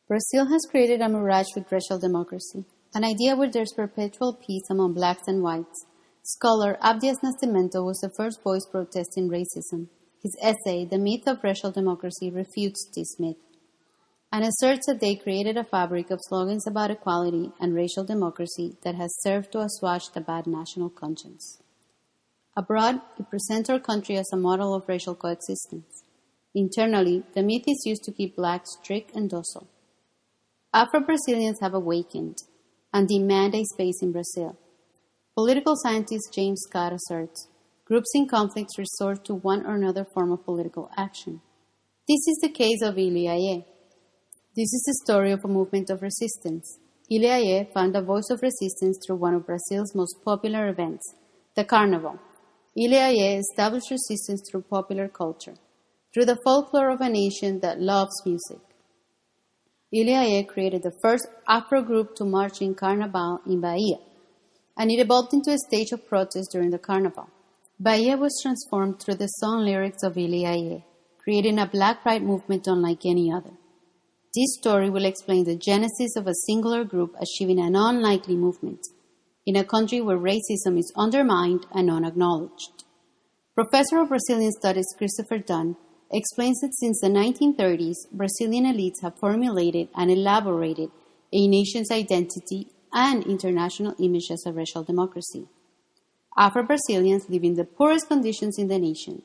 Brazil has created a mirage with racial democracy, an idea where there's perpetual peace among blacks and whites. Scholar Abdias Nascimento was the first voice protesting racism. His essay, The Myth of Racial Democracy, refutes this myth and asserts that they created a fabric of slogans about equality and racial democracy that has served to assuage the bad national conscience. Abroad, it presents our country as a model of racial coexistence. Internally, the myth is used to keep blacks strict and docile. Afro-Brazilians have awakened and demand a space in Brazil. Political scientist James Scott asserts, groups in conflicts resort to one or another form of political action. This is the case of Aiye. This is the story of a movement of resistance. Aiye found a voice of resistance through one of Brazil's most popular events, the Carnival. Aiye established resistance through popular culture, through the folklore of a nation that loves music. Aiye created the first Afro group to march in Carnaval in Bahia, and it evolved into a stage of protest during the Carnival. Bahia was transformed through the song lyrics of Aiye, creating a black pride movement unlike any other. This story will explain the genesis of a singular group achieving an unlikely movement in a country where racism is undermined and unacknowledged. Professor of Brazilian Studies Christopher Dunn explains that since the 1930s, Brazilian elites have formulated and elaborated a nation's identity and international image as a racial democracy. Afro-Brazilians live in the poorest conditions in the nation,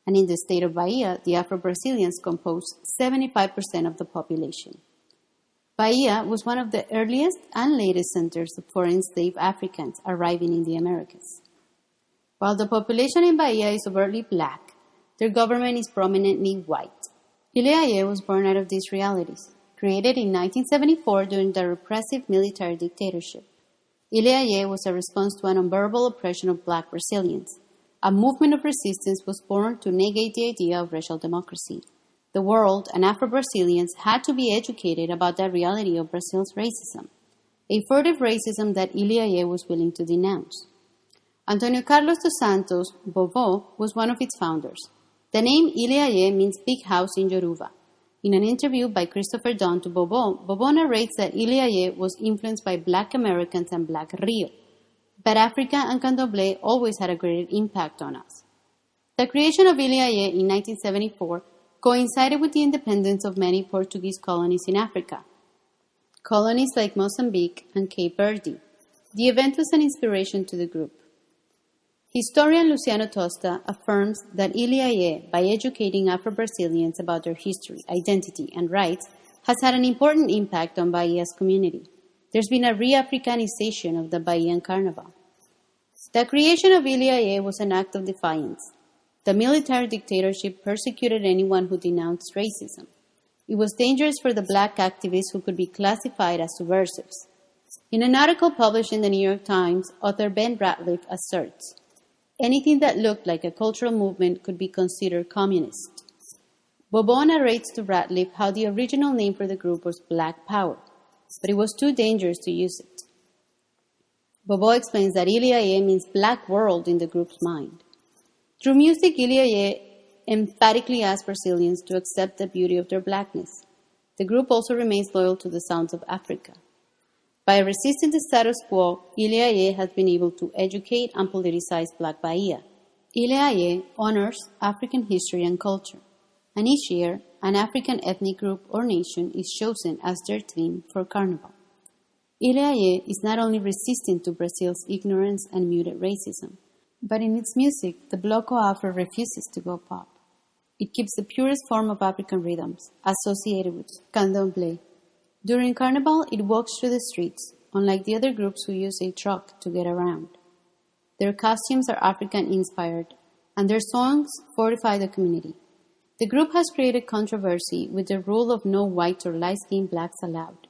and in the state of Bahia, the Afro-Brazilians compose 75% of the population. Bahia was one of the earliest and latest centers of foreign slave Africans arriving in the Americas. While the population in Bahia is overtly black, their government is prominently white. Aiye was born out of these realities, created in 1974 during the repressive military dictatorship. Aiye was a response to an unbearable oppression of black Brazilians. A movement of resistance was born to negate the idea of racial democracy. The world and Afro-Brazilians had to be educated about the reality of Brazil's racism, a furtive racism that Aiye was willing to denounce. Antonio Carlos dos Santos, Vovô, was one of its founders. The name Aiye means big house in Yoruba. In an interview by Christopher Dunn to Vovô narrates that Aiye was influenced by Black Americans and Black Rio, but Africa and Candomblé always had a greater impact on us. The creation of Aiye in 1974 coincided with the independence of many Portuguese colonies in Africa, colonies like Mozambique and Cape Verde. The event was an inspiration to the group. Historian Luciano Tosta affirms that Aiye, by educating Afro-Brazilians about their history, identity, and rights, has had an important impact on Bahia's community. There's been a re-Africanization of the Bahian Carnival. The creation of Aiye was an act of defiance. The military dictatorship persecuted anyone who denounced racism. It was dangerous for the black activists who could be classified as subversives. In an article published in the New York Times, author Ben Ratliff asserts, anything that looked like a cultural movement could be considered communist. Vovô narrates to Ratliff how the original name for the group was Black Power, but it was too dangerous to use it. Vovô explains that Aiye means black world in the group's mind. Through music, Aiye emphatically asks Brazilians to accept the beauty of their blackness. The group also remains loyal to the sounds of Africa. By resisting the status quo, Aiye has been able to educate and politicize Black Bahia. Aiye honors African history and culture, and each year, an African ethnic group or nation is chosen as their theme for Carnival. Aiye is not only resistant to Brazil's ignorance and muted racism, but in its music, the Bloco Afro refuses to go pop. It keeps the purest form of African rhythms, associated with candomblé. During Carnival, it walks through the streets, unlike the other groups who use a truck to get around. Their costumes are African-inspired, and their songs fortify the community. The group has created controversy with the rule of no white or light-skinned blacks allowed.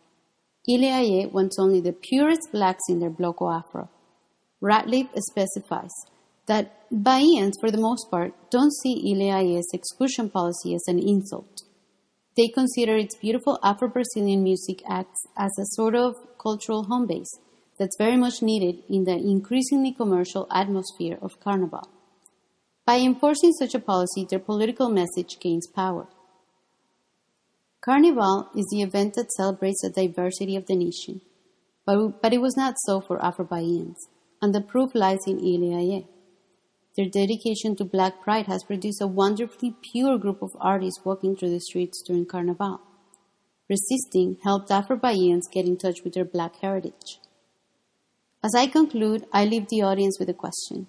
Aiye wants only the purest blacks in their Bloco Afro. Ratliff specifies that Bahians, for the most part, don't see Aiye's exclusion policy as an insult. They consider its beautiful Afro-Brazilian music acts as a sort of cultural home base that's very much needed in the increasingly commercial atmosphere of Carnival. By enforcing such a policy, their political message gains power. Carnival is the event that celebrates the diversity of the nation, but it was not so for Afro-Bahians, and the proof lies in Aiye. Their dedication to Black pride has produced a wonderfully pure group of artists walking through the streets during Carnival. Resisting helped Afro-Bahians get in touch with their Black heritage. As I conclude, I leave the audience with a question.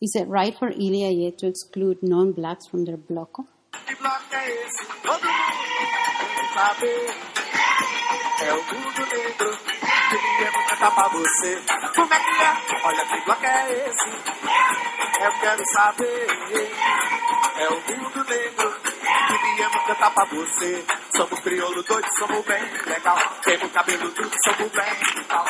Is it right for Aiye to exclude non-Blacks from their bloco? É o mundo negro, queríamos cantar pra você. Como é que é? Olha que bloco é esse? Eu quero saber. É o mundo negro, queríamos cantar pra você. Somos crioulo doido, somos bem legal. Temos cabelo duro, somos bem legal.